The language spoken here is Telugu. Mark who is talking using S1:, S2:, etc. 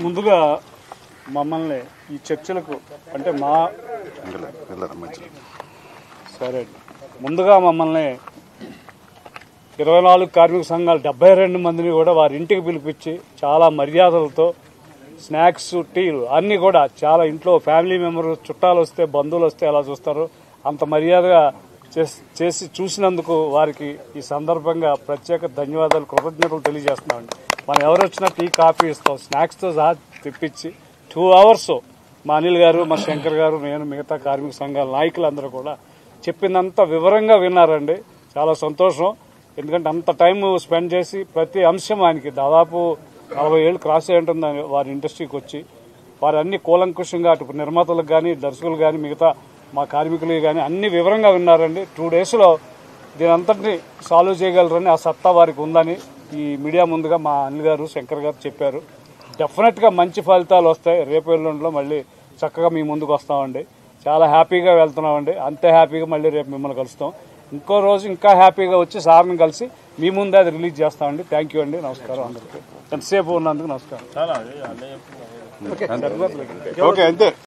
S1: ముందుగా మమ్మల్ని ఈ చర్చలకు అంటే మా సరే ముందుగా మమ్మల్ని 24 కార్మిక సంఘాలు 72 మందిని కూడా వారి ఇంటికి పిలిపించి చాలా మర్యాదలతో స్నాక్స్ టీలు అన్నీ కూడా చాలా ఇంట్లో ఫ్యామిలీ మెంబర్స్ చుట్టాలు వస్తే బంధువులు వస్తే ఎలా చూస్తారో అంత మర్యాదగా చేసి చూసినందుకు వారికి ఈ సందర్భంగా ప్రత్యేక ధన్యవాదాలు కృతజ్ఞతలు తెలియజేస్తున్నామండి. మనం ఎవరు వచ్చినా టీ కాఫీ ఇస్తాం స్నాక్స్తో సహా తెప్పించి 2 అవర్స్ మా అనిల్ గారు మా శంకర్ గారు నేను మిగతా కార్మిక సంఘాల నాయకులందరూ కూడా చెప్పిందంత వివరంగా విన్నారండి. చాలా సంతోషం. ఎందుకంటే అంత టైం స్పెండ్ చేసి ప్రతి అంశం ఆయనకి దాదాపు 40 ఏళ్ళు క్రాస్ అయి ఉంటుంది వారి ఇండస్ట్రీకి వచ్చి వారు అన్ని కూలంకుషంగా అటు నిర్మాతలకు కానీ దర్శకులు కానీ మిగతా మా కార్మికులు కానీ అన్ని వివరంగా విన్నారండి. 2 డేస్లో దీని అంతటిని సాల్వ్ చేయగలరని ఆ సత్తా వారికి ఉందని ఈ మీడియా ముందుగా మా అనిల్ గారు శంకర్ గారు చెప్పారు. డెఫినెట్గా మంచి ఫలితాలు వస్తాయి. రేపు ఎల్లుండిలో మళ్ళీ చక్కగా మీ ముందుకు వస్తామండి. చాలా హ్యాపీగా వెళ్తున్నామండి. అంతే హ్యాపీగా మళ్ళీ రేపు మిమ్మల్ని కలుస్తాం. ఇంకో రోజు ఇంకా హ్యాపీగా వచ్చి సార్ని కలిసి మీ ముందే అది రిలీజ్ చేస్తామండి. థ్యాంక్ యూ అండి. నమస్కారం అందరికీ. ఎంతసేపు ఉన్నందుకు నమస్కారం.
S2: ఓకే అంతే.